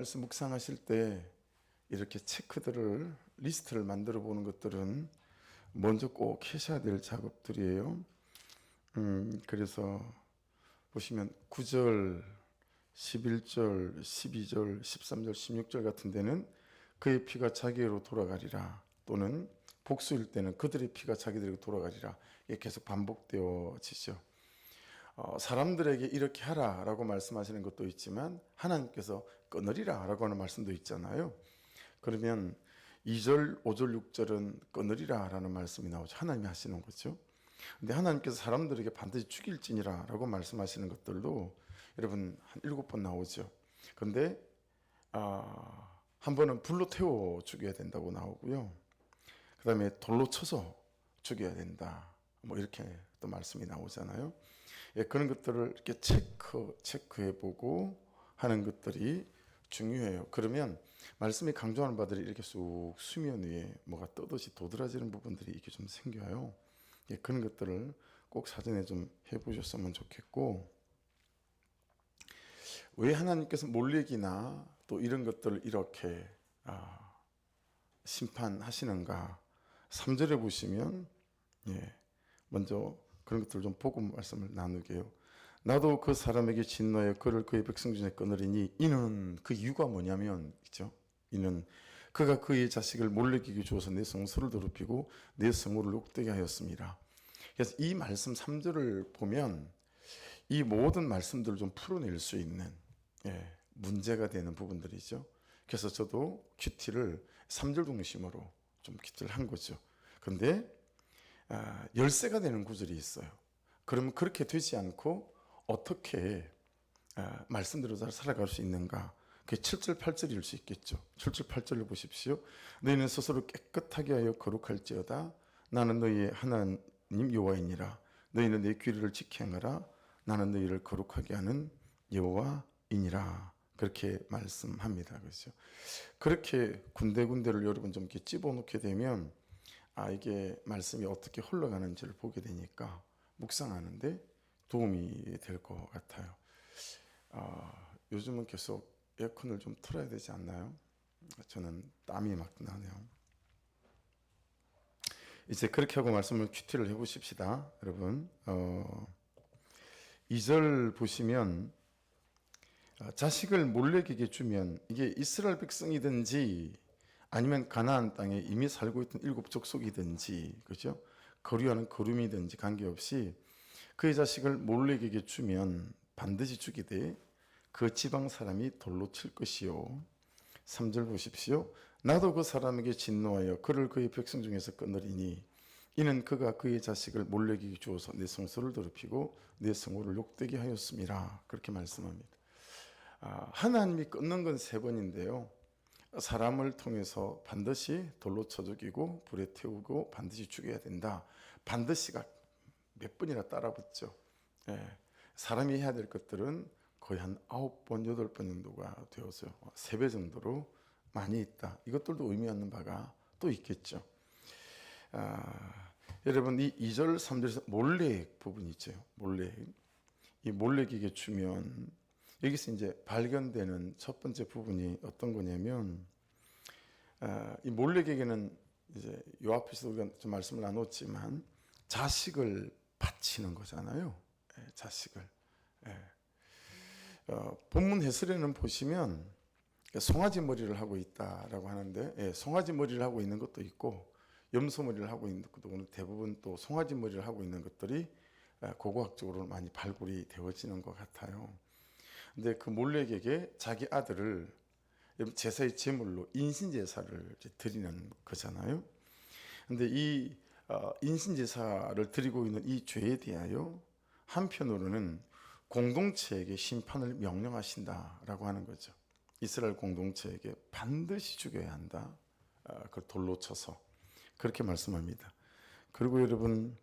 말씀 묵상하실 때 이렇게 체크들을 리스트를 만들어 보는 것들은 먼저 꼭 하셔야 될 작업들이에요. 그래서 보시면 9절, 11절, 12절, 13절, 16절 같은 데는 그의 피가 자기로 돌아가리라, 또는 복수일 때는 그들의 피가 자기들에게 돌아가리라. 이게 계속 반복되어지죠. 사람들에게 이렇게 하라 라고 말씀하시는 것도 있지만 하나님께서 끊으리라 라고 하는 말씀도 있잖아요. 그러면 2절, 5절, 6절은 끊으리라 라는 말씀이 나오죠. 하나님이 하시는 거죠. 근데 하나님께서 사람들에게 반드시 죽일지니라 라고 말씀하시는 것들도 여러분 한 7번 나오죠. 근데 한 번은 불로 태워 죽여야 된다고 나오고요. 그 다음에 돌로 쳐서 죽여야 된다, 뭐 이렇게 또 말씀이 나오잖아요. 예, 그런 것들을 이렇게 체크해보고 하는 것들이 중요해요. 그러면 말씀이 강조하는 바들이 이렇게 쑥 수면 위에 뭐가 떠듯이 도드라지는 부분들이 이렇게 좀 생겨요. 예, 그런 것들을 꼭 사전에 좀 해보셨으면 좋겠고, 왜 하나님께서 몰렉이나 또 이런 것들을 이렇게 심판하시는가? 3절에 보시면 먼저 그런 것들을 좀 보고 말씀을 나누게요. 나도 그 사람에게 진노하여 그를 그의 백성 중에 끊으리니, 이는 그 이유가 뭐냐면 있죠. 이는 그가 그의 자식을 몰래에게 주어서 내 성소를 더럽히고 내 성호를 욕되게 하였습니다. 그래서 이 말씀 3절을 보면 이 모든 말씀들을 좀 풀어낼 수 있는 문제가 되는 부분들이죠. 그래서 저도 큐티를 3절 중심으로 좀 큐티를 한 거죠. 그런데 열쇠가 되는 구절이 있어요. 그러면 그렇게 되지 않고 어떻게 말씀대로 살아갈 수 있는가? 그게 7절 8절일 수 있겠죠. 7절 8절을 보십시오. 너희는 스스로 깨끗하게 하여 거룩할지어다. 나는 너희의 하나님 여호와이니라. 너희는 내 규례를 지켜 행하라. 나는 너희를 거룩하게 하는 여호와이니라. 그렇게 말씀합니다. 그렇죠? 그렇게 군데군데를 여러분 좀 이렇게 집어넣게 되면 이게 말씀이 어떻게 흘러가는지를 보게 되니까 묵상하는데 도움이 될 것 같아요. 요즘은 계속 에어컨을 좀 틀어야 되지 않나요? 저는 땀이 막 나네요. 이제 그렇게 하고 말씀을 큐티를 해보십시다. 여러분 2절 보시면 자식을 몰렉에게 주면, 이게 이스라엘 백성이든지 아니면 가나안 땅에 이미 살고 있던 7 족속이든지, 그죠? 거류하는 거름이든지 관계없이 그의 자식을 몰렉에게 주면 반드시 죽이되 그 지방 사람이 돌로 칠 것이요. 3절 보십시오. 나도 그 사람에게 진노하여 그를 그의 백성 중에서 끊으리니, 이는 그가 그의 자식을 몰렉에게 주어서 내 성소를 더럽히고 내 성호를 욕되게 하였습니다. 그렇게 말씀합니다. 하나님이 끊는 건 3번인데요. 사람을 통해서 반드시 돌로 쳐 죽이고 불에 태우고 반드시 죽여야 된다. 반드시가 몇 번이나 따라붙죠. 사람이 해야 될 것들은 거의 한 9번, 8번 정도가 되어서 3배 정도로 많이 있다. 이것들도 의미하는 바가 또 있겠죠. 여러분 이 2절, 3절에서 몰렉 부분이 있죠. 몰렉. 이 몰렉에게 주면 여기서 이제 발견되는 첫 번째 부분이 어떤 거냐면, 이 몰렉에게는 이제 요 앞에서 우리가 좀 말씀을 나눴지만 자식을 바치는 거잖아요. 자식을. 본문 해설에는 보시면 송아지 머리를 하고 있다라고 하는데, 송아지 머리를 하고 있는 것도 있고 염소 머리를 하고 있는 것도, 대부분 또 송아지 머리를 하고 있는 것들이 고고학적으로 많이 발굴이 되어지는 것 같아요. 근데 그 몰렉에게 자기 아들을 제사의 제물로 인신제사를 드리는 거잖아요. 근데 이 인신제사를 드리고 있는 이 죄에 대하여 한편으로는 공동체에게 심판을 명령하신다라고 하는 거죠. 이스라엘 공동체에게 반드시 죽여야 한다. 그걸 돌로 쳐서 그렇게 말씀합니다. 그리고 여러분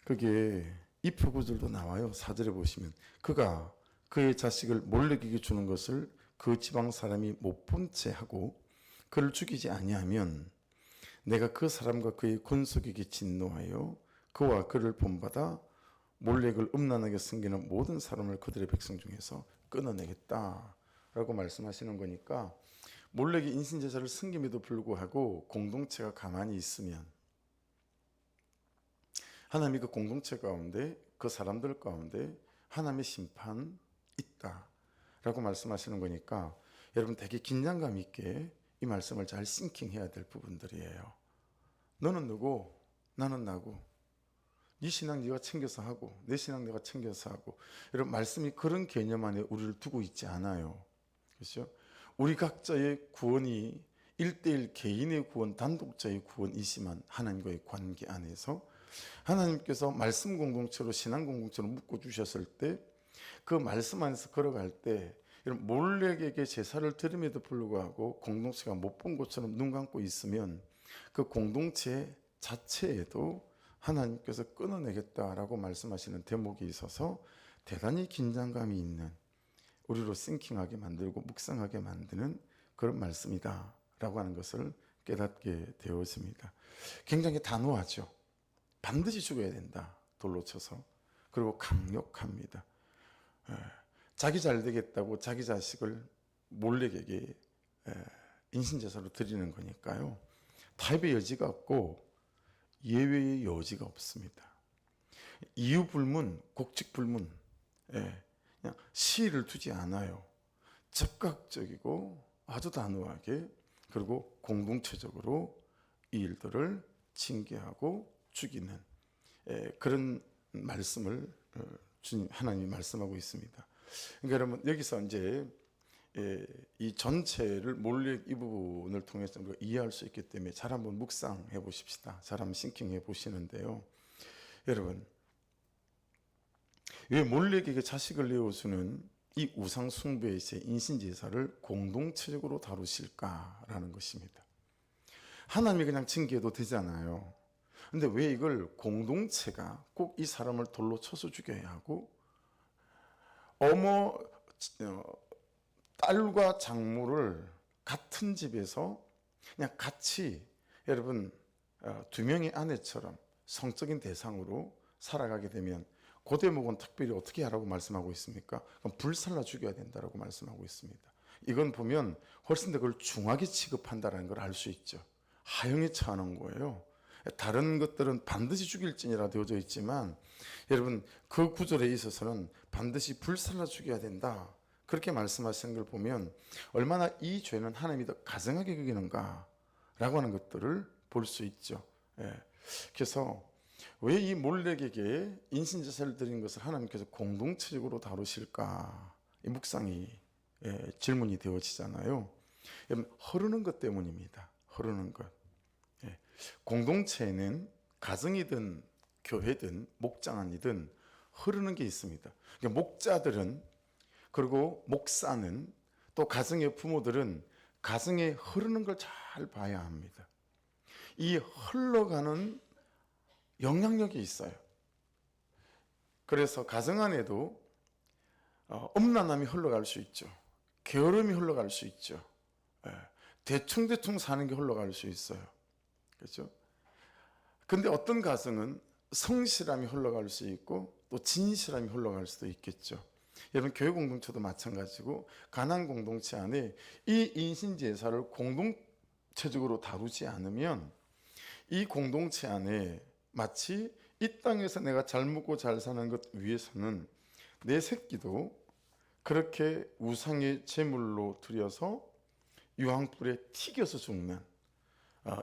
그게 if 구절도 나와요. 4절에 보시면 그가 그의 자식을 몰렉에게 주는 것을 그 지방 사람이 못 본 채 하고 그를 죽이지 아니하면 내가 그 사람과 그의 권속에게 진노하여 그와 그를 본받아 몰렉을 음란하게 섬기는 모든 사람을 그들의 백성 중에서 끊어내겠다 라고 말씀하시는 거니까 몰래게 인신제사를 섬김에도 불구하고 공동체가 가만히 있으면 하나님이 그 공동체 가운데 그 사람들 가운데 하나님의 심판 있다 라고 말씀하시는 거니까 여러분 되게 긴장감 있게 이 말씀을 잘 싱킹해야 될 부분들이에요. 너는 누구? 나는 나고. 네 신앙 네가 챙겨서 하고 내 신앙 내가 챙겨서 하고. 여러분 말씀이 그런 개념 안에 우리를 두고 있지 않아요. 그렇죠? 우리 각자의 구원이 1대1 개인의 구원, 단독자의 구원이지만 하나님과의 관계 안에서 하나님께서 말씀 공동체로 신앙 공동체로 묶어주셨을 때 그 말씀 안에서 걸어갈 때 이런 몰래에게 제사를 드림에도 불구하고 공동체가 못 본 것처럼 눈 감고 있으면 그 공동체 자체에도 하나님께서 끊어내겠다라고 말씀하시는 대목이 있어서 대단히 긴장감이 있는 우리로 싱킹하게 만들고 묵상하게 만드는 그런 말씀이다 라고 하는 것을 깨닫게 되었습니다. 굉장히 단호하죠. 반드시 죽어야 된다. 돌로 쳐서. 그리고 강력합니다. 자기 잘 되겠다고 자기 자식을 몰래에게 인신제사로 드리는 거니까요. 타협의 여지가 없고 예외의 여지가 없습니다. 이유불문, 곡직불문, 그냥 시일을 두지 않아요. 즉각적이고 아주 단호하게 그리고 공동체적으로 이 일들을 징계하고 죽이는 그런 말씀을 주님 하나님이 말씀하고 있습니다. 그러니까 여러분 여기서 이제 이 전체를 몰래 이 부분을 통해서 우리가 이해할 수 있기 때문에 잘 한번 묵상해 보십시다. 잘 한번 싱킹해 보시는데요. 여러분 왜 몰래에게 자식을 내어주는 이 우상 숭배의 인신제사를 공동체적으로 다루실까라는 것입니다. 하나님이 그냥 징계해도 되잖아요. 근데 왜 이걸 공동체가 꼭 이 사람을 돌로 쳐서 죽여야 하고 딸과 장모를 같은 집에서 그냥 같이 여러분 두 명의 아내처럼 성적인 대상으로 살아가게 되면 그 대목은 특별히 어떻게 하라고 말씀하고 있습니까? 그럼 불살라 죽여야 된다라고 말씀하고 있습니다. 이건 보면 훨씬 더 그걸 중하게 취급한다는 걸 알 수 있죠. 하형에 처하는 거예요. 다른 것들은 반드시 죽일지니라 되어져 있지만 여러분 그 구절에 있어서는 반드시 불살라 죽여야 된다 그렇게 말씀하시는 걸 보면 얼마나 이 죄는 하나님이 더 가증하게 여기는가 라고 하는 것들을 볼 수 있죠. 그래서 왜 이 몰렉에게 인신제사를 드린 것을 하나님께서 공동체적으로 다루실까 이 묵상이 질문이 되어지잖아요. 흐르는 것 때문입니다. 흐르는 것. 공동체에는 가정이든 교회든 목장이든 흐르는 게 있습니다. 그러니까 목자들은 그리고 목사는 또 가정의 부모들은 가정에 흐르는 걸 잘 봐야 합니다. 이 흘러가는 영향력이 있어요. 그래서 가정 안에도 음란함이 흘러갈 수 있죠. 게으름이 흘러갈 수 있죠. 대충대충 사는 게 흘러갈 수 있어요. 그렇죠? 근데 어떤 가정은 성실함이 흘러갈 수 있고 또 진실함이 흘러갈 수도 있겠죠. 여러분 교회 공동체도 마찬가지고 가난 공동체 안에 이 인신제사를 공동체적으로 다루지 않으면 이 공동체 안에 마치 이 땅에서 내가 잘 먹고 잘 사는 것 위해서는 내 새끼도 그렇게 우상의 제물로 들여서 유황불에 튀겨서 죽는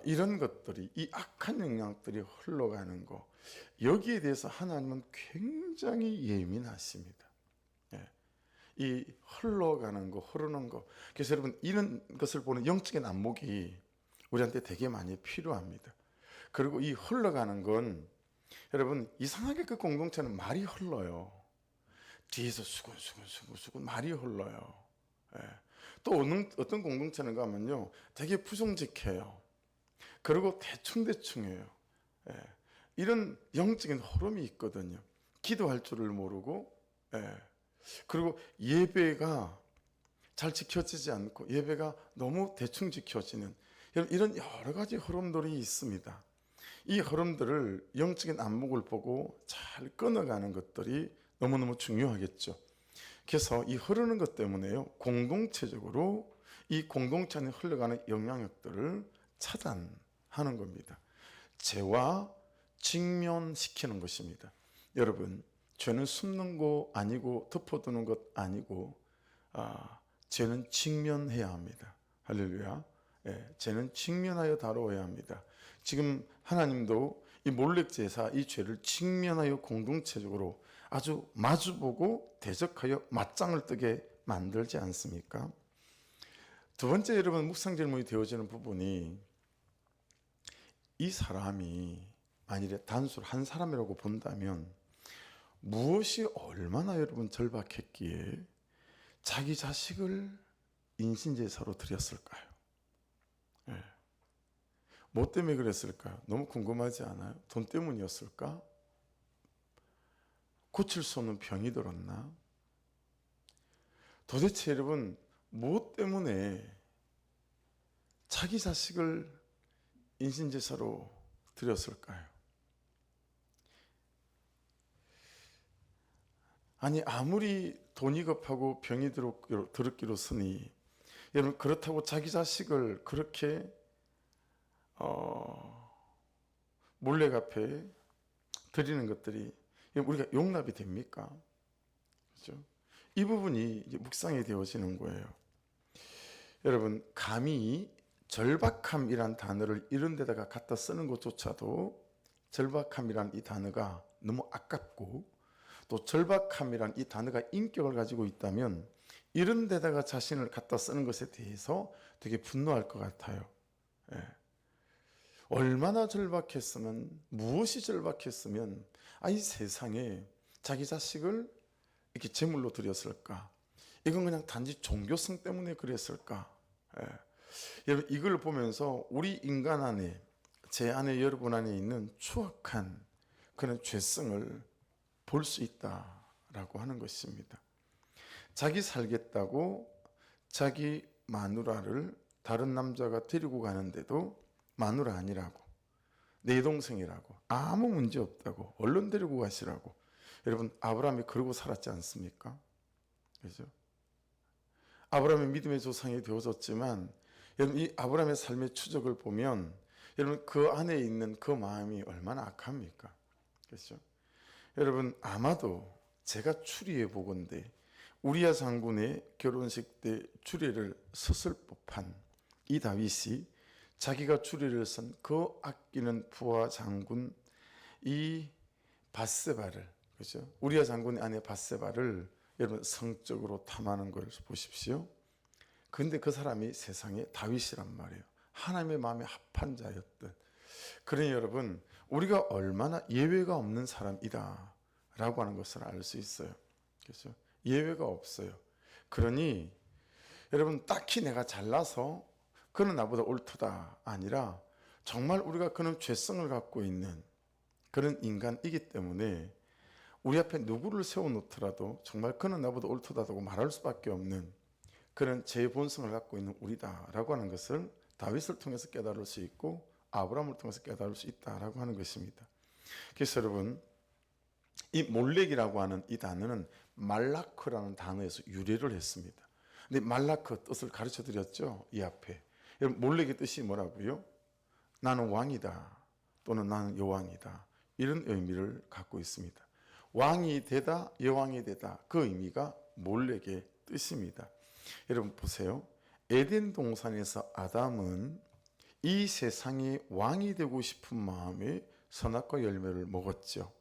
이런 것들이 이 악한 영향들이 흘러가는 거 여기에 대해서 하나님은 굉장히 예민하십니다. 이 흘러가는 거 흐르는 거 그래서 여러분 이런 것을 보는 영적인 안목이 우리한테 되게 많이 필요합니다. 그리고 이 흘러가는 건 여러분 이상하게 그 공동체는 말이 흘러요. 뒤에서 수근수근 말이 흘러요. 또 어떤 공동체는 가면요 되게 부정직해요. 그리고 대충대충해요. 이런 영적인 흐름이 있거든요. 기도할 줄을 모르고 그리고 예배가 잘 지켜지지 않고 예배가 너무 대충 지켜지는 이런 여러 가지 흐름들이 있습니다. 이 흐름들을 영적인 안목을 보고 잘 끊어가는 것들이 너무너무 중요하겠죠. 그래서 이 흐르는 것 때문에요, 공동체적으로 이 공동체 안에 흘러가는 영향력들을 차단하는 겁니다. 죄와 직면시키는 것입니다. 여러분, 죄는 숨는 거 아니고 덮어두는 것 아니고, 죄는 직면해야 합니다. 할렐루야. 예, 죄는 직면하여 다루어야 합니다. 지금 하나님도 이 몰렉 제사, 이 죄를 직면하여 공동체적으로 아주 마주보고 대적하여 맞짱을 뜨게 만들지 않습니까? 두 번째, 여러분, 묵상 질문이 되어지는 부분이, 이 사람이 만일에 단순 한 사람이라고 본다면 무엇이 얼마나 여러분 절박했기에 자기 자식을 인신제사로 드렸을까요? 예. 뭐 때문에 그랬을까요? 너무 궁금하지 않아요? 돈 때문이었을까? 고칠 수 없는 병이 들었나? 도대체 여러분, 무엇 때문에 자기 자식을 인신제사로 드렸을까요? 아니, 아무리 돈이 급하고 병이 들었기로서니, 여러분, 그렇다고 자기 자식을 그렇게 몰래 앞에 드리는 것들이 우리가 용납이 됩니까? 그렇죠? 이 부분이 이제 묵상이 되어지는 거예요. 여러분, 감히 절박함이란 단어를 이런 데다가 갖다 쓰는 것조차도, 절박함이란 이 단어가 너무 아깝고, 또 절박함이란 이 단어가 인격을 가지고 있다면 이런 데다가 자신을 갖다 쓰는 것에 대해서 되게 분노할 것 같아요. 예. 얼마나 절박했으면, 무엇이 절박했으면 이 세상에 자기 자식을 이렇게 제물로 드렸을까? 이건 그냥 단지 종교성 때문에 그랬을까? 예. 여러분, 이걸 보면서 우리 인간 안에, 제 안에, 여러분 안에 있는 추악한 그런 죄성을 볼 수 있다라고 하는 것입니다. 자기 살겠다고 자기 마누라를 다른 남자가 데리고 가는데도 마누라 아니라고, 내 동생이라고, 아무 문제 없다고, 얼른 데리고 가시라고. 여러분, 아브라함이 그러고 살았지 않습니까? 그렇죠? 아브라함의 믿음의 조상이 되어졌지만, 여러분, 이 아브라함의 삶의 추적을 보면 여러분, 그 안에 있는 그 마음이 얼마나 악합니까? 그렇죠? 여러분, 아마도 제가 추리해 보건대 우리아 장군의 결혼식 때 주례를 서슬 법한 이 다윗이 자기가 주례를 쓴 그 아끼는 부하 장군 이 밧세바를, 그렇죠? 우리아 장군의 아내 밧세바를 여러분 성적으로 탐하는 걸 보십시오. 근데 그 사람이 세상에 다윗이란 말이에요. 하나님의 마음에 합한 자였던. 그러니 여러분, 우리가 얼마나 예외가 없는 사람이다 라고 하는 것을 알 수 있어요. 그렇죠? 예외가 없어요. 그러니 여러분, 딱히 내가 잘나서 그는 나보다 옳다 아니라 정말 우리가 그런 죄성을 갖고 있는 그런 인간이기 때문에 우리 앞에 누구를 세워놓더라도 정말 그는 나보다 옳다고 말할 수밖에 없는 그런 제 본성을 갖고 있는 우리다라고 하는 것을 다윗을 통해서 깨달을 수 있고 아브라함을 통해서 깨달을 수 있다라고 하는 것입니다. 그래서 여러분, 이 몰렉이라고 하는 이 단어는 말라크라는 단어에서 유래를 했습니다. 근데 말라크 뜻을 가르쳐 드렸죠, 이 앞에. 여러분, 몰렉의 뜻이 뭐라고요? 나는 왕이다, 또는 나는 여왕이다, 이런 의미를 갖고 있습니다. 왕이 되다, 여왕이 되다, 그 의미가 몰렉의 뜻입니다. 여러분 보세요. 에덴 동산에서 아담은 이 세상의 왕이 되고 싶은 마음에 선악과 열매를 먹었죠.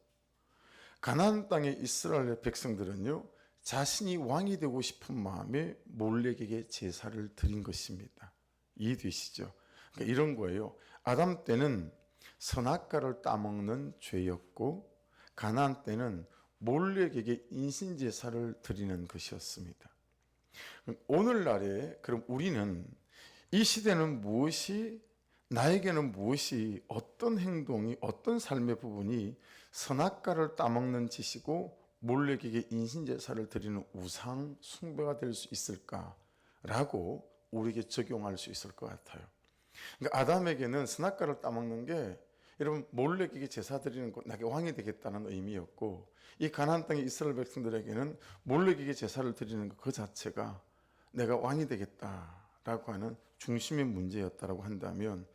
가나안 땅의 이스라엘 백성들은요, 자신이 왕이 되고 싶은 마음에 몰렉에게 제사를 드린 것입니다. 이해되시죠? 그러니까 이런 거예요. 아담 때는 선악과를 따먹는 죄였고, 가나안 때는 몰렉에게 인신제사를 드리는 것이었습니다. 오늘날에 그럼 우리는 이 시대는 무엇이, 나에게는 무엇이, 어떤 행동이, 어떤 삶의 부분이 선악과를 따먹는 짓이고 몰렉에게 인신제사를 드리는 우상 숭배가 될 수 있을까라고 우리에게 적용할 수 있을 것 같아요. 그러니까 아담에게는 선악과를 따먹는 게 여러분 몰래에게 제사 드리는 것 나게 왕이 되겠다는 의미였고, 이 가나안 땅의 이스라엘 백성들에게는 몰래에게 제사를 드리는 것 그 자체가 내가 왕이 되겠다라고 하는 중심의 문제였다라고 한다면,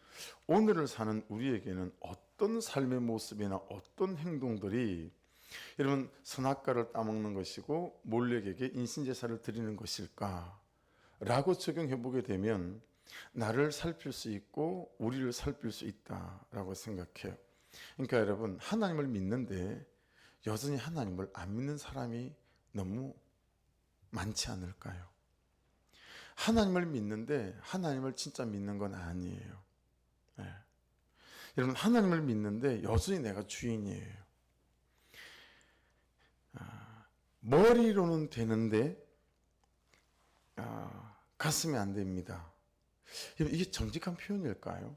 오늘을 사는 우리에게는 어떤 삶의 모습이나 어떤 행동들이 여러분 선악과를 따먹는 것이고 몰래에게 인신제사를 드리는 것일까 라고 적용해 보게 되면 나를 살필 수 있고 우리를 살필 수 있다라고 생각해요. 그러니까 여러분, 하나님을 믿는데 여전히 하나님을 안 믿는 사람이 너무 많지 않을까요? 하나님을 믿는데 하나님을 진짜 믿는 건 아니에요. 네. 여러분, 하나님을 믿는데 여전히 내가 주인이에요. 머리로는 되는데 가슴이 안 됩니다. 이게 정직한 표현일까요?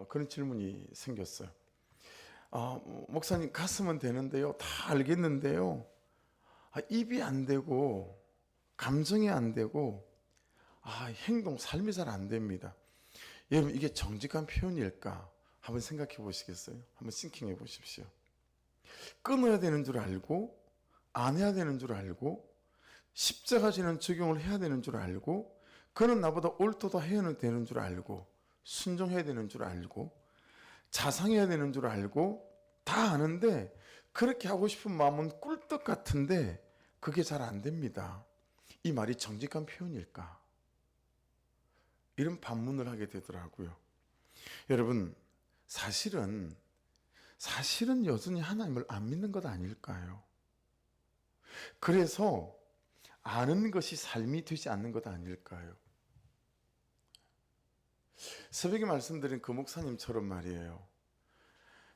그런 질문이 생겼어요. 목사님, 가슴은 되는데요, 다 알겠는데요, 입이 안 되고 감정이 안 되고 행동, 삶이 잘 안 됩니다. 여러분, 이게 정직한 표현일까? 한번 생각해 보시겠어요? 한번 싱킹해 보십시오. 끊어야 되는 줄 알고, 안 해야 되는 줄 알고, 십자가 지는 적용을 해야 되는 줄 알고, 그는 나보다 옳도다 해야 되는 줄 알고, 순종해야 되는 줄 알고, 자상해야 되는 줄 알고, 다 아는데 그렇게 하고 싶은 마음은 꿀떡 같은데 그게 잘 안 됩니다. 이 말이 정직한 표현일까? 이런 반문을 하게 되더라고요. 여러분, 사실은 여전히 하나님을 안 믿는 것 아닐까요? 그래서 아는 것이 삶이 되지 않는 것 아닐까요? 새벽에 말씀드린 그 목사님처럼 말이에요.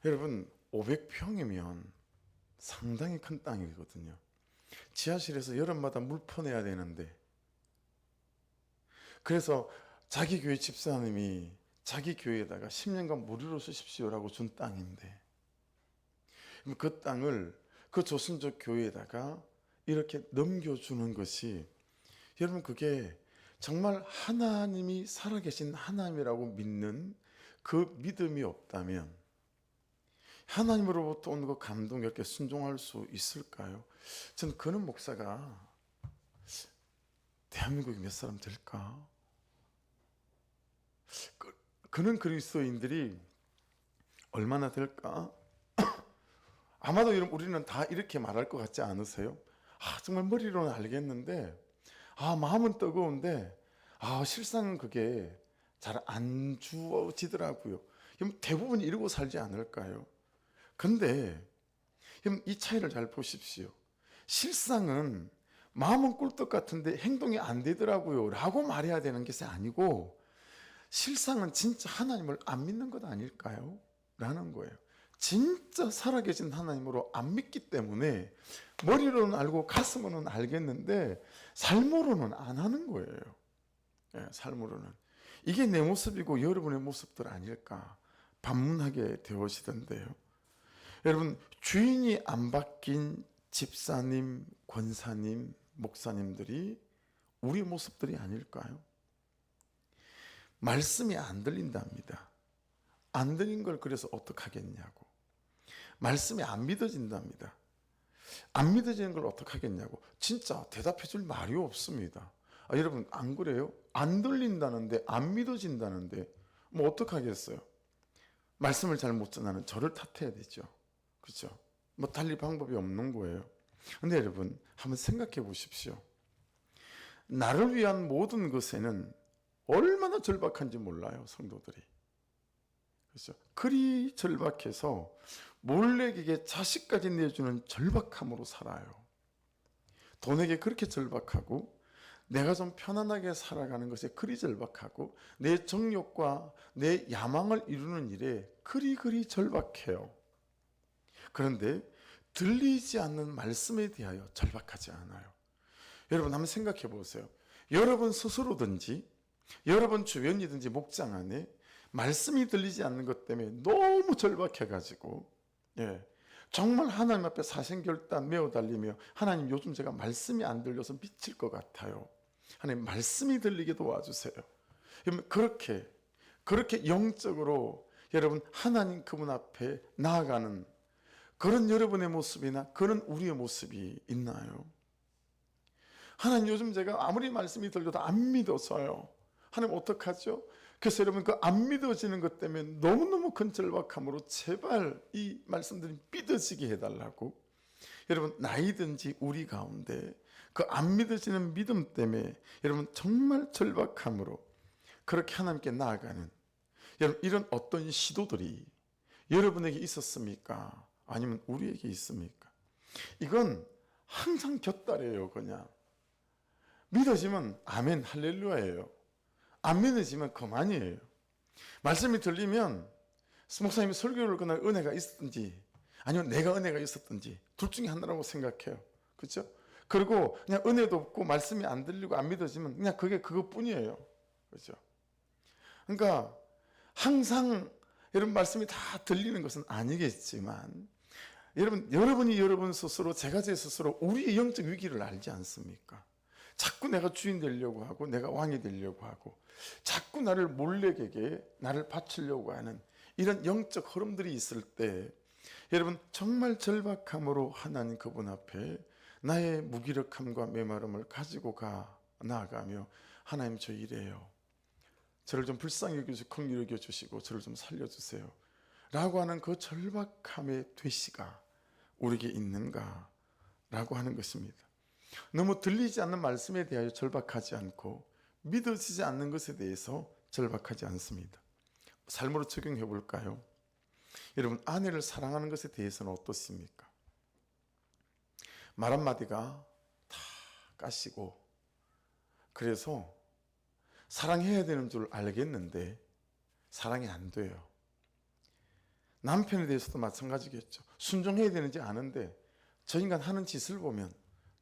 여러분, 500평이면 상당히 큰 땅이거든요. 지하실에서 여름마다 물 퍼내야 되는데, 그래서 자기 교회 집사님이 자기 교회에다가 10년간 무료로 쓰십시오라고 준 땅인데, 그 땅을 그 조선족 교회에다가 이렇게 넘겨주는 것이, 여러분, 그게 정말 하나님이 살아계신 하나님이라고 믿는 그 믿음이 없다면 하나님으로부터 오는 그 감동 이렇게 순종할 수 있을까요? 저는 그런 목사가 대한민국에 몇 사람 될까? 그런 그리스도인들이 얼마나 될까? 아마도 우리는 다 이렇게 말할 것 같지 않으세요? 정말 머리로는 알겠는데, 마음은 뜨거운데, 실상은 그게 잘 안 주어지더라고요. 대부분 이러고 살지 않을까요? 근데 이 차이를 잘 보십시오. 실상은 마음은 꿀떡 같은데 행동이 안 되더라고요 라고 말해야 되는 것이 아니고, 실상은 진짜 하나님을 안 믿는 것 아닐까요? 라는 거예요. 진짜 살아계신 하나님으로 안 믿기 때문에 머리로는 알고 가슴으로는 알겠는데 삶으로는 안 하는 거예요. 삶으로는. 이게 내 모습이고 여러분의 모습들 아닐까 반문하게 되어지던데요. 여러분, 주인이 안 바뀐 집사님, 권사님, 목사님들이 우리 모습들이 아닐까요? 말씀이 안 들린답니다. 안 들린 걸 그래서 어떡하겠냐고. 말씀이 안 믿어진답니다. 안 믿어지는 걸 어떡하겠냐고. 진짜 대답해 줄 말이 없습니다. 여러분, 안 그래요? 안 들린다는데, 안 믿어진다는데 뭐 어떡하겠어요? 말씀을 잘 못 전하는 저를 탓해야 되죠. 그렇죠? 뭐 달리 방법이 없는 거예요. 근데 여러분, 한번 생각해 보십시오. 나를 위한 모든 것에는 얼마나 절박한지 몰라요, 성도들이. 그렇죠? 그리 절박해서 몰래에게 자식까지 내주는 절박함으로 살아요. 돈에게 그렇게 절박하고, 내가 좀 편안하게 살아가는 것에 그리 절박하고, 내 정욕과 내 야망을 이루는 일에 그리 절박해요. 그런데 들리지 않는 말씀에 대하여 절박하지 않아요. 여러분, 한번 생각해 보세요. 여러분 스스로든지 여러분 주변이든지 목장 안에 말씀이 들리지 않는 것 때문에 너무 절박해가지고, 정말 하나님 앞에 사생결단 메어 달리며, 하나님, 요즘 제가 말씀이 안 들려서 미칠 것 같아요. 하나님, 말씀이 들리게 도와주세요. 그렇게 영적으로 여러분 하나님 그분 앞에 나아가는 그런 여러분의 모습이나 그런 우리의 모습이 있나요? 하나님 요즘 제가 아무리 말씀이 들려도 안 믿어서요. 하나님 어떡하죠? 그래서 여러분 그 안 믿어지는 것 때문에 너무너무 큰 절박함으로 제발 이 말씀들이 믿어지게 해달라고, 여러분 나이든지 우리 가운데 그 안 믿어지는 믿음 때문에 여러분 정말 절박함으로 그렇게 하나님께 나아가는 여러분 이런 어떤 시도들이 여러분에게 있었습니까? 아니면 우리에게 있습니까? 이건 항상 곁다래요. 그냥 믿어지면 아멘 할렐루야예요. 안 믿어지면 그만이에요. 말씀이 들리면 목사님이 설교를 그날 은혜가 있었든지 아니면 내가 은혜가 있었든지 둘 중에 하나라고 생각해요. 그렇죠? 그리고 그냥 은혜도 없고 말씀이 안 들리고 안 믿어지면 그냥 그게 그것뿐이에요. 그렇죠? 그러니까 항상 여러분 말씀이 다 들리는 것은 아니겠지만 여러분이 여러분 스스로, 제가 제 스스로 우리의 영적 위기를 알지 않습니까? 자꾸 내가 주인 되려고 하고 내가 왕이 되려고 하고 자꾸 나를 몰래에게 나를 바치려고 하는 이런 영적 흐름들이 있을 때 여러분 정말 절박함으로 하나님 그분 앞에 나의 무기력함과 메마름을 가지고 나아가며 하나님 저 이래요. 저를 좀 불쌍히 여겨주시고 긍휼히 여겨주시고 저를 좀 살려주세요 라고 하는 그 절박함의 되시가 우리에게 있는가 라고 하는 것입니다. 너무 들리지 않는 말씀에 대하여 절박하지 않고 믿어지지 않는 것에 대해서 절박하지 않습니다. 삶으로 적용해 볼까요? 여러분 아내를 사랑하는 것에 대해서는 어떻습니까? 말 한마디가 다 까시고 그래서 사랑해야 되는 줄 알겠는데 사랑이 안 돼요. 남편에 대해서도 마찬가지겠죠. 순종해야 되는지 아는데 저 인간 하는 짓을 보면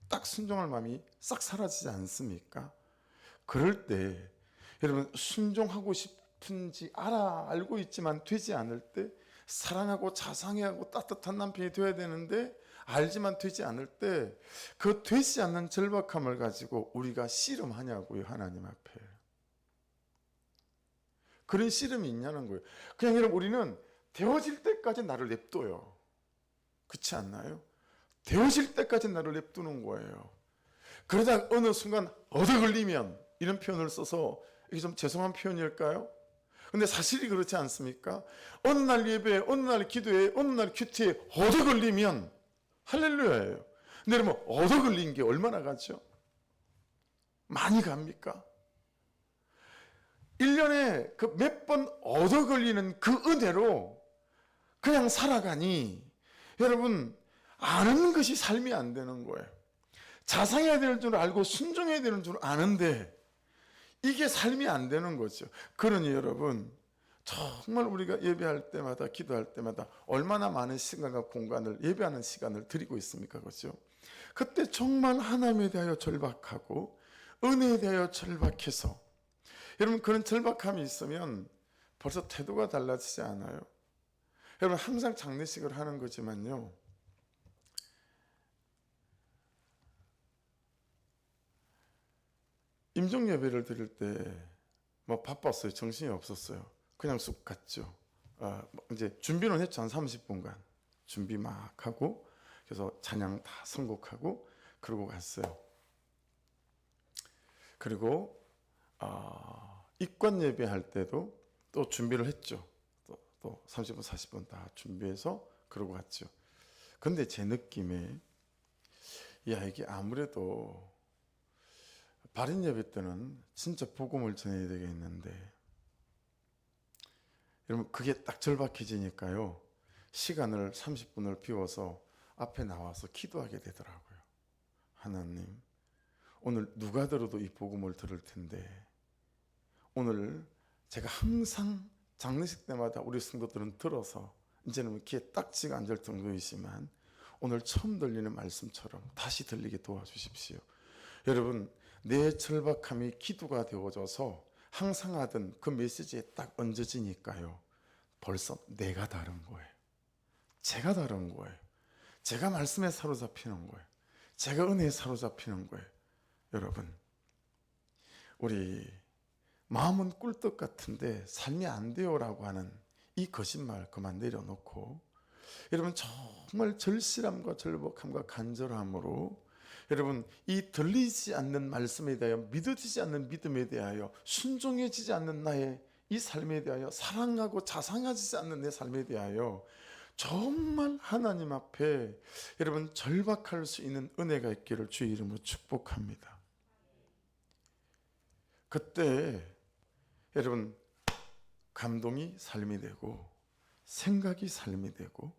딱 순종할 마음이 싹 사라지지 않습니까? 그럴 때 여러분 순종하고 싶은지 알고 있지만 되지 않을 때 사랑하고 자상해하고 따뜻한 남편이 되어야 되는데 알지만 되지 않을 때 그 되지 않는 절박함을 가지고 우리가 씨름하냐고요. 하나님 앞에. 그런 씨름이 있냐는 거예요. 그냥 여러분 우리는 되어질 때까지 나를 냅둬요. 그렇지 않나요? 되어질 때까지 나를 냅두는 거예요. 그러다 어느 순간 얻어 걸리면, 이런 표현을 써서 이게 좀 죄송한 표현일까요? 근데 사실이 그렇지 않습니까? 어느 날 예배에, 어느 날 기도에, 어느 날 큐티에 얻어 걸리면 할렐루야예요. 근데 여러분 얻어 걸린 게 얼마나 가죠? 많이 갑니까? 1년에 그 몇 번 얻어 걸리는 그 은혜로 그냥 살아가니 여러분 아는 것이 삶이 안 되는 거예요. 자상해야 되는 줄 알고 순종해야 되는 줄 아는데 이게 삶이 안 되는 거죠. 그러니 여러분 정말 우리가 예배할 때마다 기도할 때마다 얼마나 많은 시간과 공간을 예배하는 시간을 드리고 있습니까? 그렇죠? 그때 정말 하나님에 대하여 절박하고 은혜에 대하여 절박해서 여러분 그런 절박함이 있으면 벌써 태도가 달라지지 않아요? 여러분 항상 장례식을 하는 거지만요, 임종 예배를 드릴 때 뭐 바빴어요. 정신이 없었어요. 그냥 쑥 갔죠. 이제 준비는 했죠. 한 30분간 준비 막 하고 그래서 찬양 다 선곡하고 그러고 갔어요. 그리고 입관 예배할 때도 또 준비를 했죠. 또 30분 40분 다 준비해서 그러고 갔죠. 근데 제 느낌에 이게 아무래도 발인 예배 때는 진짜 복음을 전해야 되겠는데 여러분 그게 딱 절박해지니까요, 시간을 30분을 비워서 앞에 나와서 기도하게 되더라고요. 하나님, 오늘 누가 들어도 이 복음을 들을 텐데 오늘 제가 항상 장례식 때마다 우리 성도들은 들어서 이제는 귀에 딱지가 앉을 정도이지만 오늘 처음 들리는 말씀처럼 다시 들리게 도와주십시오. 여러분 내 절박함이 기도가 되어져서 항상 하던 그 메시지에 딱 얹어지니까요, 벌써 내가 다른 거예요. 제가 다른 거예요. 제가 말씀에 사로잡히는 거예요. 제가 은혜에 사로잡히는 거예요. 여러분 우리 마음은 꿀떡 같은데 삶이 안 돼요라고 하는 이 거짓말 그만 내려놓고 여러분 정말 절실함과 절박함과 간절함으로 여러분 이 들리지 않는 말씀에 대하여 믿어지지 않는 믿음에 대하여 순종해지지 않는 나의 이 삶에 대하여 사랑하고 자상하지 않는 내 삶에 대하여 정말 하나님 앞에 여러분 절박할 수 있는 은혜가 있기를 주의 이름으로 축복합니다. 그때 여러분 감동이 삶이 되고 생각이 삶이 되고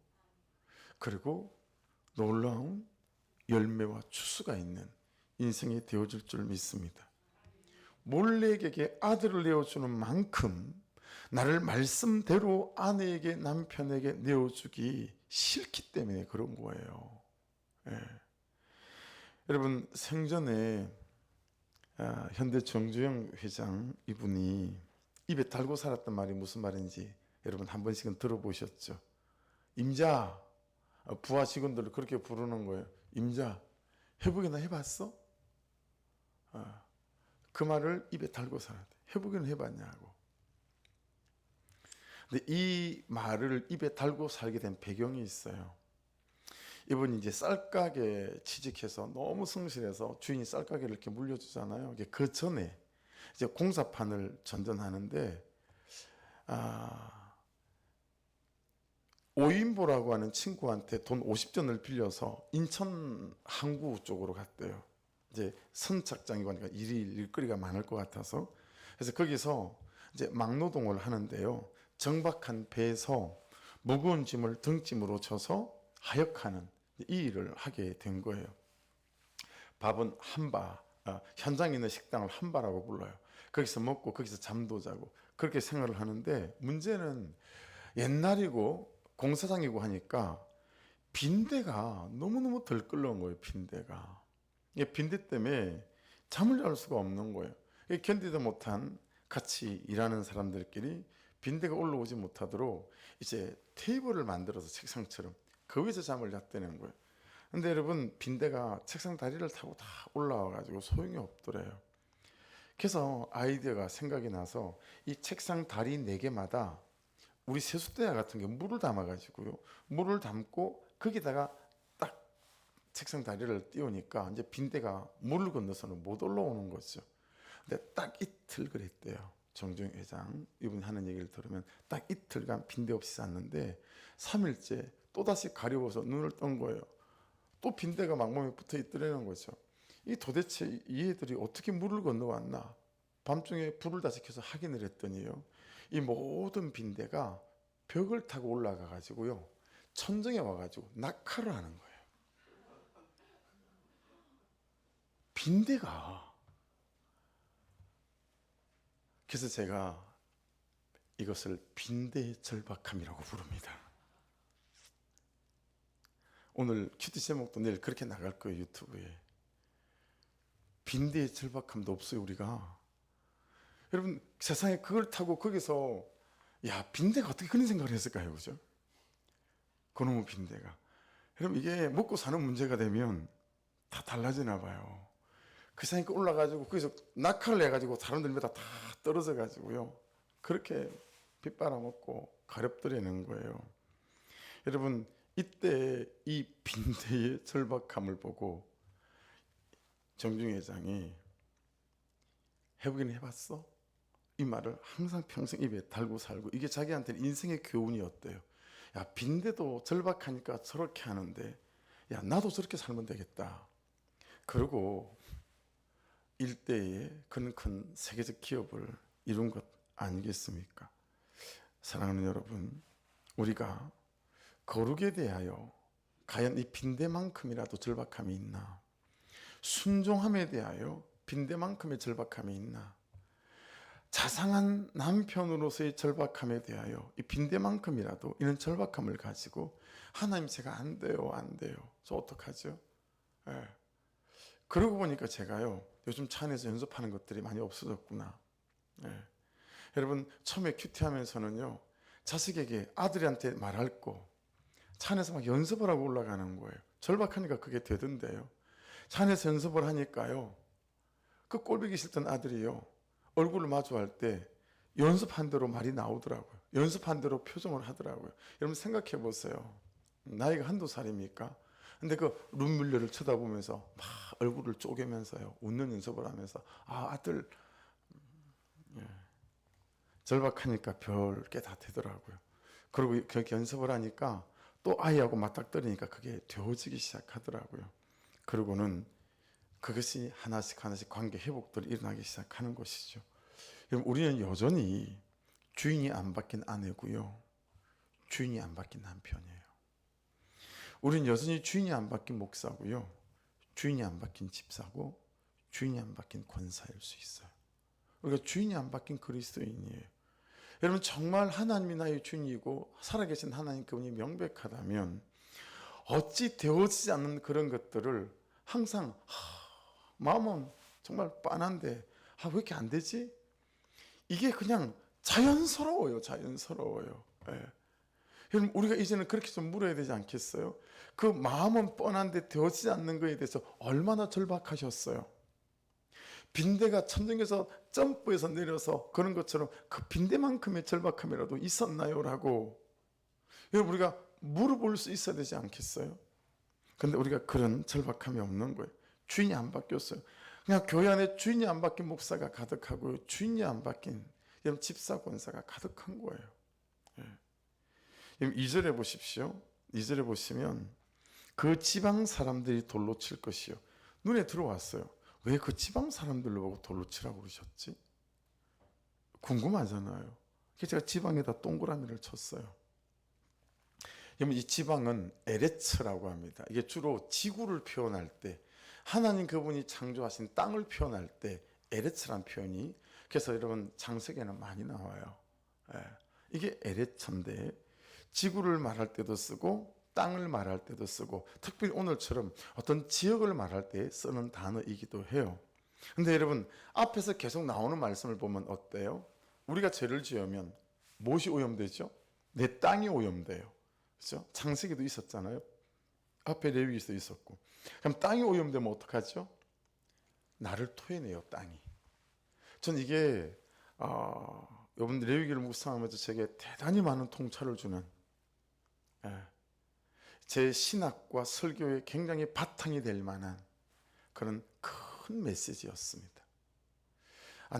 그리고 놀라운 열매와 추수가 있는 인생이 되어질 줄 믿습니다. 몰렉에게 아들을 내어주는 만큼 나를 말씀대로 아내에게 남편에게 내어주기 싫기 때문에 그런 거예요. 예. 여러분 생전에 현대 정주영 회장 이분이 입에 달고 살았던 말이 무슨 말인지 여러분 한 번씩은 들어보셨죠? 임자, 부하 직원들을 그렇게 부르는 거예요. 임자, 회복이나 해봤어? 그 말을 입에 달고 살았대. 회복이나 해봤냐고. 근데 이 말을 입에 달고 살게 된 배경이 있어요. 이분이 이제 쌀가게 취직해서 너무 성실해서 주인이 쌀가게를 이렇게 물려주잖아요. 그 전에 이제 공사판을 전전하는데 오인보라고 하는 친구한테 돈 50전을 빌려서 인천 항구 쪽으로 갔대요. 이제 선착장이고 하니까 일거리가 많을 것 같아서 그래서 거기서 이제 막노동을 하는데요. 정박한 배에서 무거운 짐을 등짐으로 쳐서 하역하는 이 일을 하게 된 거예요. 밥은 한바, 현장에 있는 식당을 한바라고 불러요. 거기서 먹고 거기서 잠도 자고 그렇게 생활을 하는데 문제는 옛날이고 공사장이고 하니까 빈대가 너무너무 덜끓는 거예요. 빈대가. 빈대 때문에 잠을 잘 수가 없는 거예요. 견디도 못한 같이 일하는 사람들끼리 빈대가 올라오지 못하도록 이제 테이블을 만들어서 책상처럼 그 위에서 잠을 잤다는 거예요. 근데 여러분 빈대가 책상 다리를 타고 다 올라와 가지고 소용이 없더래요. 그래서 아이디어가 생각이 나서 이 책상 다리 4개마다 우리 세숫대야 같은 게 물을 담아 가지고요. 물을 담고 거기다가 딱 책상 다리를 띄우니까 이제 빈대가 물을 건너서는 못 올라오는 거죠. 근데 딱 이틀 그랬대요. 정주영 회장 이분이 하는 얘기를 들으면 딱 이틀간 빈대 없이 잤는데 3일째 또다시 가려워서 눈을 뜬 거예요. 또 빈대가 막 몸에 붙어 있더라는 거죠. 이 도대체 이 애들이 어떻게 물을 건너왔나? 밤중에 불을 다시 켜서 확인을 했더니요. 이 모든 빈대가 벽을 타고 올라가 가지고요. 천정에 와 가지고 낙하를 하는 거예요. 빈대가. 그래서 제가 이것을 빈대의 절박함이라고 부릅니다. 오늘 큐티 제목도 내일 그렇게 나갈 거예요. 유튜브에. 빈대의 절박함도 없어요. 우리가. 여러분 세상에 그걸 타고 거기서 야 빈대가 어떻게 그런 생각을 했을까요? 그죠? 그놈의 빈대가. 여러분 이게 먹고 사는 문제가 되면 다 달라지나 봐요. 그 사이에 올라가지고 거기서 낙하를 해가지고 사람들마다 다 떨어져 가지고요. 그렇게 빗바람 먹고 가렵더라는 거예요. 여러분 이때 이 빈대의 절박함을 보고 정중 회장이 해보긴 해봤어? 이 말을 항상 평생 입에 달고 살고 이게 자기한테는 인생의 교훈이었대요. 야 빈대도 절박하니까 저렇게 하는데 야 나도 저렇게 살면 되겠다. 그리고 일대에 그는 큰 세계적 기업을 이룬 것 아니겠습니까? 사랑하는 여러분, 우리가 거룩에 대하여 과연 이 빈대만큼이라도 절박함이 있나? 순종함에 대하여 빈대만큼의 절박함이 있나? 자상한 남편으로서의 절박함에 대하여 이 빈대만큼이라도 이런 절박함을 가지고 하나님 제가 안 돼요. 저 어떡하죠? 예. 그러고 보니까 제가요 요즘 차 안에서 연습하는 것들이 많이 없어졌구나. 예. 여러분 처음에 큐티 하면서는요 자식에게 아들한테 말할 거 차 안에서 막 연습을 하고 올라가는 거예요. 절박하니까 그게 되던데요. 차 안에서 연습을 하니까요 그 꼴보기 싫던 아들이요 얼굴을 마주할 때 연습한 대로 말이 나오더라고요. 연습한 대로 표정을 하더라고요. 여러분 생각해 보세요. 나이가 한두 살입니까? 근데 그 룸밀러를 쳐다보면서 막 얼굴을 쪼개면서요, 웃는 연습을 하면서, 아, 아들 절박하니까 별 게 다 되더라고요. 그리고 그렇게 연습을 하니까 또 아이하고 맞닥뜨리니까 그게 되어지기 시작하더라고요. 그리고는 그것이 하나씩 하나씩 관계 회복들이 일어나기 시작하는 것이죠. 그럼 우리는 여전히 주인이 안 바뀐 아내고요, 주인이 안 바뀐 남편이에요. 우리는 여전히 주인이 안 바뀐 목사고요, 주인이 안 바뀐 집사고, 주인이 안 바뀐 권사일 수 있어요. 우리가 주인이 안 바뀐 그리스도인이에요. 여러분, 정말 하나님이 나의 주인이고 살아계신 하나님 그분이 명백하다면 어찌 되어지지 않는 그런 것들을 항상 마음은 정말 빤한데 왜 이렇게 안 되지? 이게 그냥 자연스러워요. 자연스러워요. 예. 여러분, 우리가 이제는 그렇게 좀 물어야 되지 않겠어요? 그 마음은 뻔한데 되어지지 않는 것에 대해서 얼마나 절박하셨어요? 빈대가 천정에서 점프해서 내려서 그런 것처럼 그 빈대만큼의 절박함이라도 있었나요? 라고 여러분, 우리가 물어볼 수 있어야 되지 않겠어요? 근데 우리가 그런 절박함이 없는 거예요. 주인이 안 바뀌었어요. 그냥 교회 안에 주인이 안 바뀐 목사가 가득하고요, 주인이 안 바뀐 여러분 집사 권사가 가득한 거예요. 예. 2절에 보십시오. 2절에 보시면 그 지방 사람들이 돌로 칠 것이요. 눈에 들어왔어요. 왜 그 지방 사람들로 보고 돌로 치라고 그러셨지? 궁금하잖아요. 그래서 제가 지방에다 동그라미를 쳤어요. 그러면 이 지방은 에레츠라고 합니다. 이게 주로 지구를 표현할 때, 하나님 그분이 창조하신 땅을 표현할 때 에레츠란 표현이, 그래서 여러분 창세기에는 많이 나와요. 예. 이게 에레츠인데 지구를 말할 때도 쓰고 땅을 말할 때도 쓰고, 특별히 오늘처럼 어떤 지역을 말할 때 쓰는 단어이기도 해요. 근데 여러분, 앞에서 계속 나오는 말씀을 보면 어때요? 우리가 죄를 지으면 무엇이 오염되죠? 내 땅이 오염돼요. 그렇죠? 창세기도 있었잖아요. 앞에 레위기도 있었고. 그럼 땅이 오염되면 어떡하죠? 나를 토해내요, 땅이. 전 이게 여러분들 레위기를 묵상하면서 제게 대단히 많은 통찰을 주는, 제 신학과 설교에 굉장히 바탕이 될 만한 그런 큰 메시지였습니다.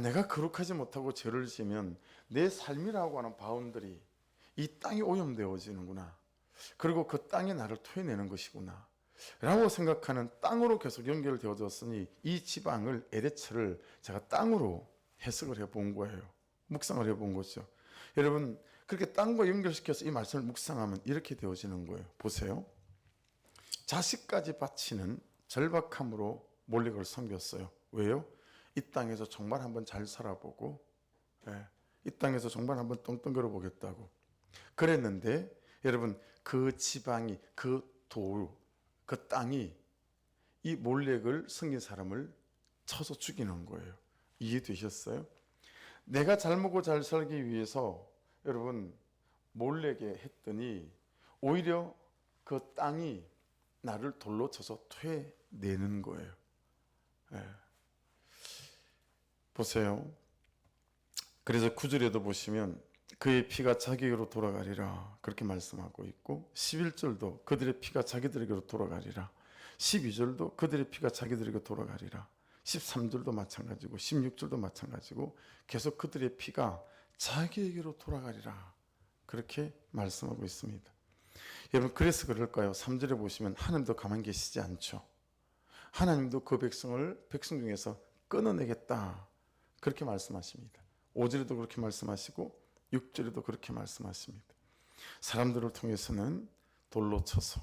내가 거룩하지 못하고 죄를 지으면 내 삶이라고 하는 바운들이 이 땅이 오염되어지는구나. 그리고 그 땅이 나를 토해내는 것이구나 라고 생각하는, 땅으로 계속 연결되어졌으니 이 지방을, 에레츠를 제가 땅으로 해석을 해본 거예요. 묵상을 해본 거죠. 여러분, 그렇게 땅과 연결시켜서 이 말씀을 묵상하면 이렇게 되어지는 거예요. 보세요. 자식까지 바치는 절박함으로 몰렉을 섬겼어요. 왜요? 이 땅에서 정말 한번 잘 살아보고, 이 땅에서 정말 한번 떵떵거려 보겠다고 그랬는데, 여러분, 그 지방이, 그 땅이 이 몰렉을 섬긴 사람을 쳐서 죽이는 거예요. 이해되셨어요? 내가 잘 먹고 잘 살기 위해서 여러분 몰렉에 했더니 오히려 그 땅이 나를 돌로 쳐서 토해내는 거예요. 보세요. 그래서 9절에도 보시면 그의 피가 자기에게로 돌아가리라 그렇게 말씀하고 있고, 11절도 그들의 피가 자기들에게로 돌아가리라, 12절도 그들의 피가 자기들에게 돌아가리라, 13절도 마찬가지고 16절도 마찬가지고 계속 그들의 피가 자기에게로 돌아가리라 그렇게 말씀하고 있습니다. 여러분, 그래서 그럴까요? 3절에 보시면 하나님도 가만히 계시지 않죠. 하나님도 그 백성을 백성 중에서 끊어내겠다 그렇게 말씀하십니다. 5절에도 그렇게 말씀하시고 6절에도 그렇게 말씀하십니다. 사람들을 통해서는 돌로 쳐서,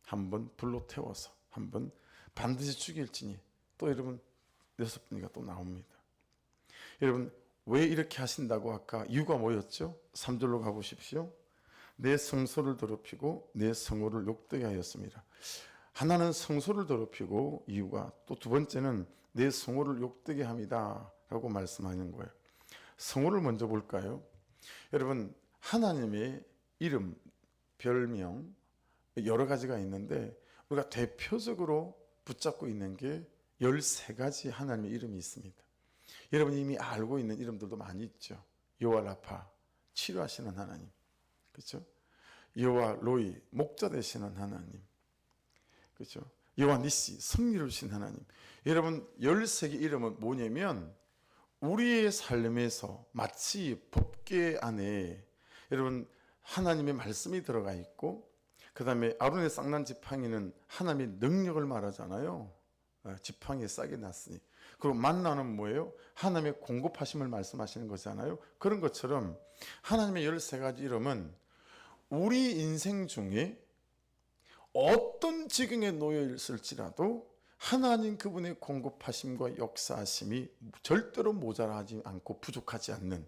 한번 불로 태워서, 한번 반드시 죽일지니, 또 여러분 6번이가 또 나옵니다. 여러분, 왜 이렇게 하신다고 아까 이유가 뭐였죠? 3절로 가보십시오. 내 성소를 더럽히고 내 성호를 욕되게 하였습니다. 하나는 성소를 더럽히고 이유가, 또 두 번째는 내 성호를 욕되게 합니다 라고 말씀하는 거예요. 성호를 먼저 볼까요? 여러분, 하나님의 이름, 별명 여러 가지가 있는데 우리가 대표적으로 붙잡고 있는 게 13가지 하나님의 이름이 있습니다. 여러분이 이미 알고 있는 이름들도 많이 있죠. 여호와 라파, 치료하시는 하나님, 그렇죠? 여호와 로이, 목자 되시는 하나님, 그렇죠? 여호와 니시, 승리를 주신 하나님. 여러분 13개 이름은 뭐냐면 우리의 삶에서 마치 법궤 안에 여러분 하나님의 말씀이 들어가 있고, 그 다음에 아론의 쌍난 지팡이는 하나님의 능력을 말하잖아요. 지팡이에 싹이 났으니. 그리고 만나는 뭐예요? 하나님의 공급하심을 말씀하시는 거잖아요. 그런 것처럼 하나님의 13가지 이름은 우리 인생 중에 어떤 지경에 놓여 있을지라도 하나님 그분의 공급하심과 역사하심이 절대로 모자라지 않고 부족하지 않는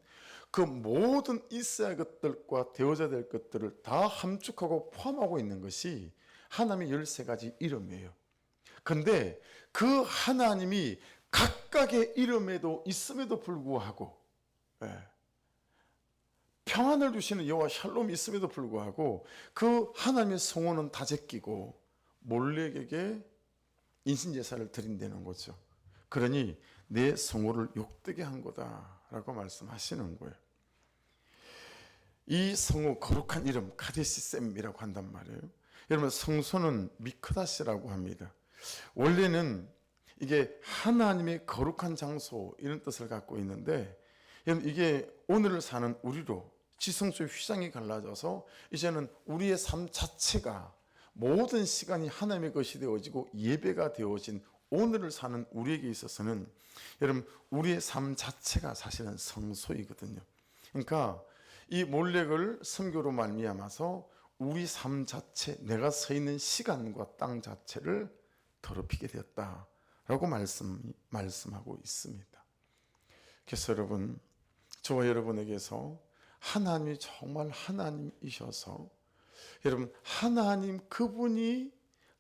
그 모든 있어야 할 것들과 되어져야 될 것들을 다 함축하고 포함하고 있는 것이 하나님의 13가지 이름이에요. 근데 그 하나님이 각각의 이름에도 있음에도 불구하고, 평안을 주시는 여호와 샬롬이 있음에도 불구하고 그 하나님의 성호는 다 제끼고 몰렉에게 인신제사를 드린다는 거죠. 그러니 내 성호를 욕되게 한 거다라고 말씀하시는 거예요. 이 성호 거룩한 이름 카데시셈이라고 한단 말이에요. 여러분 성소는 미크다시라고 합니다. 원래는 이게 하나님의 거룩한 장소 이런 뜻을 갖고 있는데, 이게 오늘을 사는 우리로 지성소의 휘장이 갈라져서 이제는 우리의 삶 자체가 모든 시간이 하나님의 것이 되어지고 예배가 되어진 오늘을 사는 우리에게 있어서는 여러분 우리의 삶 자체가 사실은 성소이거든요. 그러니까 이 몰렉을 선교로 말미암아서 우리 삶 자체, 내가 서 있는 시간과 땅 자체를 더럽히게 되었다라고 말씀하고 있습니다. 그래서 여러분, 저와 여러분에게서 하나님이 정말 하나님이셔서 여러분 하나님 그분이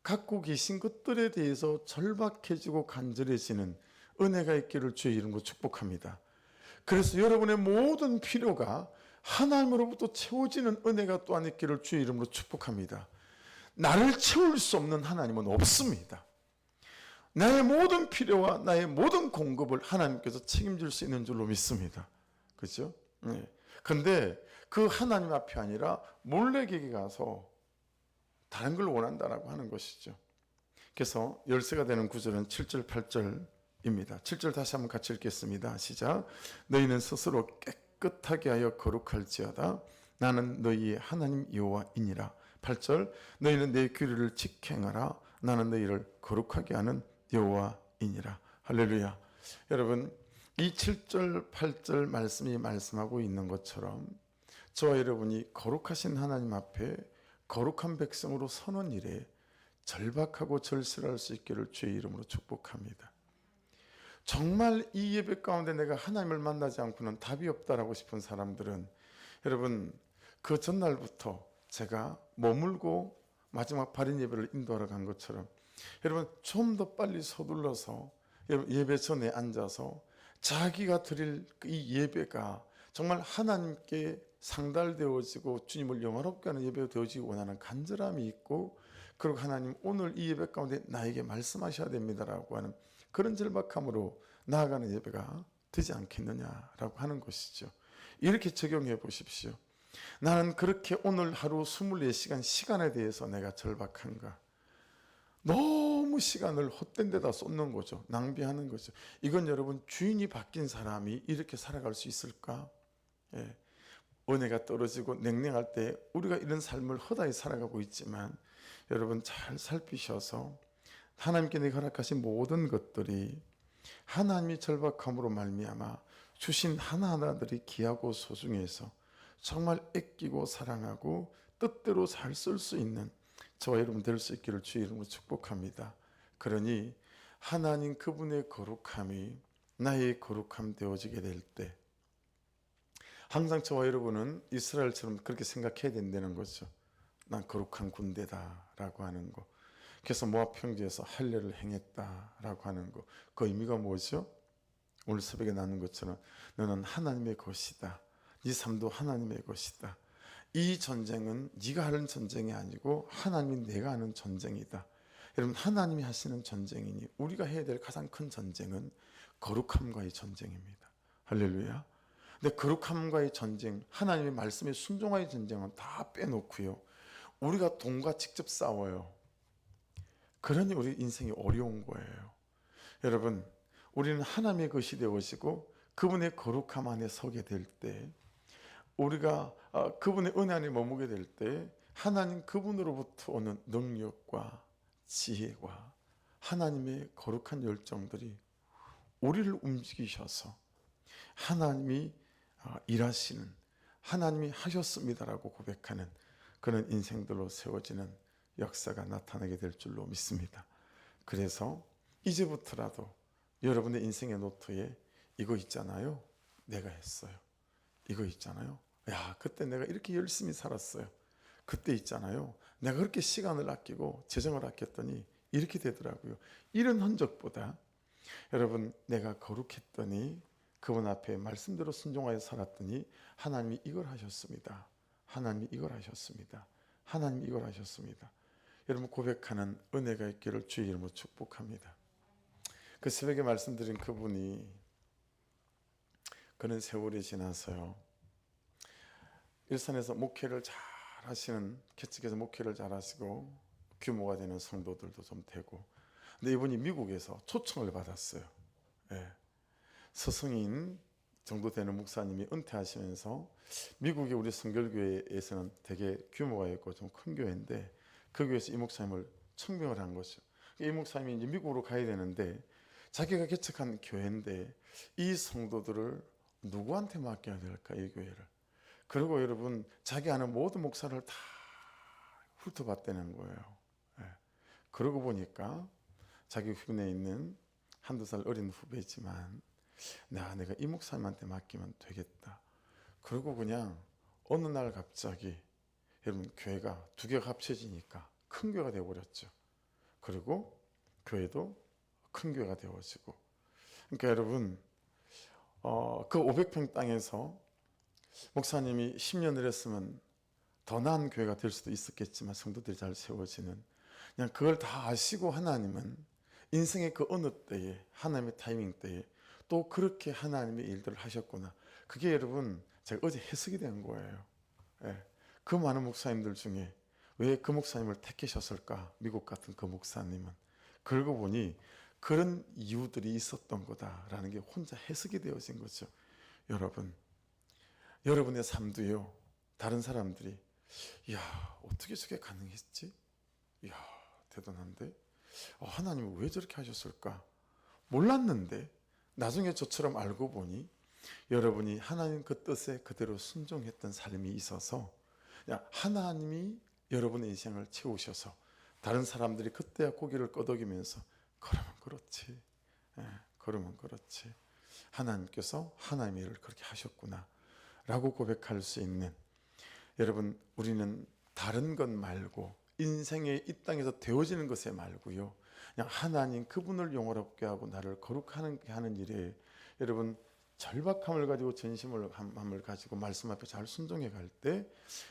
갖고 계신 것들에 대해서 절박해지고 간절해지는 은혜가 있기를 주의 이름으로 축복합니다. 그래서 여러분의 모든 필요가 하나님으로부터 채워지는 은혜가 또한 있기를 주의 이름으로 축복합니다. 나를 채울 수 없는 하나님은 없습니다. 나의 모든 필요와 나의 모든 공급을 하나님께서 책임질 수 있는 줄로 믿습니다. 그렇죠? 근데 그 하나님 앞이 아니라 몰렉에게 가서 다른 걸 원한다라고 하는 것이죠. 그래서 열쇠가 되는 구절은 7절 8절입니다. 7절 다시 한번 같이 읽겠습니다. 시작. 너희는 스스로 깨끗하게 하여 거룩할지어다. 나는 너희의 하나님 여호와이니라. 8절. 너희는 내 규례를 지켜행하라. 나는 너희를 거룩하게 하는 여호와이니라. 할렐루야. 여러분 이 7절 8절 말씀이 말씀하고 있는 것처럼 저와 여러분이 거룩하신 하나님 앞에 거룩한 백성으로 서는 일에 절박하고 절실할 수 있기를 주의 이름으로 축복합니다. 정말 이 예배 가운데 내가 하나님을 만나지 않고는 답이 없다라고 싶은 사람들은 여러분 그 전날부터 제가 머물고 마지막 발인 예배를 인도하러 간 것처럼 여러분 좀 더 빨리 서둘러서 여러분 예배 전에 앉아서 자기가 드릴 이 예배가 정말 하나님께 상달되어지고 주님을 영화롭게 하는 예배가 되어지기 원하는 간절함이 있고, 그리고 하나님 오늘 이 예배 가운데 나에게 말씀하셔야 됩니다라고 하는 그런 절박함으로 나아가는 예배가 되지 않겠느냐라고 하는 것이죠. 이렇게 적용해 보십시오. 나는 그렇게 오늘 하루 24시간 시간에 대해서 내가 절박한가? 너무 시간을 헛된 데다 쏟는 거죠. 낭비하는 거죠. 이건 여러분 주인이 바뀐 사람이 이렇게 살아갈 수 있을까? 은혜가 떨어지고 냉랭할 때 우리가 이런 삶을 허다히 살아가고 있지만 여러분 잘 살피셔서 하나님께 내가 허락하신 모든 것들이 하나님이 절박함으로 말미암아 주신 하나하나들이 귀하고 소중해서 정말 아끼고 사랑하고 뜻대로 잘 쓸 수 있는 저와 여러분 될 수 있기를 주의 이름으로 축복합니다. 그러니 하나님 그분의 거룩함이 나의 거룩함 되어지게 될 때 항상 저와 여러분은 이스라엘처럼 그렇게 생각해야 된다는 거죠. 난 거룩한 군대다라고 하는 거. 그래서 모압 평지에서 할례를 행했다라고 하는 거. 그 의미가 뭐죠? 오늘 새벽에 나눈 것처럼 너는 하나님의 것이다. 네 삶도 하나님의 것이다. 이 전쟁은 네가 하는 전쟁이 아니고 하나님이 내가 하는 전쟁이다. 여러분 하나님이 하시는 전쟁이니 우리가 해야 될 가장 큰 전쟁은 거룩함과의 전쟁입니다. 할렐루야. 근데 거룩함과의 전쟁, 하나님의 말씀에 순종와의 전쟁은 다 빼놓고요, 우리가 돈과 직접 싸워요. 그러니 우리 인생이 어려운 거예요. 여러분, 우리는 하나님의 것이 되어지고 그분의 거룩함 안에 서게 될 때, 우리가 그분의 은혜 안에 머무게 될 때, 하나님 그분으로부터 오는 능력과 지혜와 하나님의 거룩한 열정들이 우리를 움직이셔서 하나님이 일하시는, 하나님이 하셨습니다라고 고백하는 그런 인생들로 세워지는 역사가 나타나게 될 줄로 믿습니다. 그래서 이제부터라도 여러분의 인생의 노트에 이거 있잖아요. 내가 했어요. 이거 있잖아요. 야, 그때 내가 이렇게 열심히 살았어요. 그때 있잖아요. 내가 그렇게 시간을 아끼고 재정을 아꼈더니 이렇게 되더라고요. 이런 흔적보다 여러분, 내가 거룩했더니 그분 앞에 말씀대로 순종하여 살았더니 하나님이 이걸 하셨습니다. 하나님이 이걸 하셨습니다. 하나님이 이걸 하셨습니다. 여러분, 고백하는 은혜가 있기를 주의 이름으로 축복합니다. 그 새벽에 말씀드린 그분이 그런 세월이 지나서요, 일산에서 목회를 잘 하시는, 캐치에서 목회를 잘 하시고 규모가 되는 성도들도 좀 되고, 근데 이분이 미국에서 초청을 받았어요. 예. 서성인 정도 되는 목사님이 은퇴하시면서 미국의 우리 성결교회에서는 되게 규모가 있고 좀 큰 교회인데 그 교회에서 이 목사님을 청빙을 한 거죠. 이 목사님이 이제 미국으로 가야 되는데 자기가 개척한 교회인데 이 성도들을 누구한테 맡겨야 될까, 이 교회를. 그리고 여러분, 자기 아는 모든 목사를 다 훑어봤다는 거예요. 예. 그러고 보니까 자기 후배에 있는 한두 살 어린 후배지만 내가 이 목사님한테 맡기면 되겠다. 그리고 그냥 어느 날 갑자기 여러분, 교회가 두 개가 합쳐지니까 큰 교회가 되어버렸죠. 그리고 교회도 큰 교회가 되어지고, 그러니까 여러분, 그 500평 땅에서 목사님이 10년을 했으면 더 나은 교회가 될 수도 있었겠지만 성도들이 잘 세워지는, 그냥 그걸 다 아시고 하나님은 인생의 그 어느 때에, 하나님의 타이밍 때에 또 그렇게 하나님의 일들을 하셨구나. 그게 여러분, 제가 어제 해석이 된 거예요. 예. 그 많은 목사님들 중에 왜 그 목사님을 택하셨을까? 미국 같은 그 목사님은. 그러고 보니 그런 이유들이 있었던 거다라는 게 혼자 해석이 되어진 거죠. 여러분, 여러분의 삶도요, 다른 사람들이 이야, 어떻게 저게 가능했지? 이야, 대단한데? 하나님은 왜 저렇게 하셨을까? 몰랐는데 나중에 저처럼 알고 보니 여러분이 하나님 그 뜻에 그대로 순종했던 삶이 있어서 하나님이 여러분의 인생을 채우셔서 다른 사람들이 그때야 고개를 끄덕이면서 그러면 그렇지, 그러면 그렇지, 하나님께서 하나님의 일을 그렇게 하셨구나 라고 고백할 수 있는, 여러분, 우리는 다른 것 말고 인생의 이 땅에서 되어지는 것에 말고요, 그냥 하나님 그분을 영화롭게 하고 나를 거룩하는 하는 일에 여러분 절박함을 가지고 전심을 가지고 말씀 앞에 잘 순종해 갈 때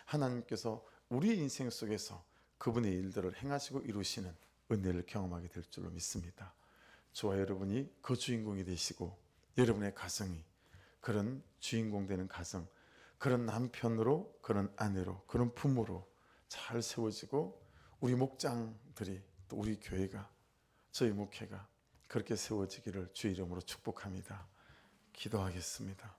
하나님께서 우리 인생 속에서 그분의 일들을 행하시고 이루시는 은혜를 경험하게 될 줄로 믿습니다. 저와 여러분이 그 주인공이 되시고 여러분의 가정이 그런 주인공 되는 가정, 그런 남편으로, 그런 아내로, 그런 부모로 잘 세워지고 우리 목장들이, 또 우리 교회가, 저희 목회가 그렇게 세워지기를 주의 이름으로 축복합니다. 기도하겠습니다.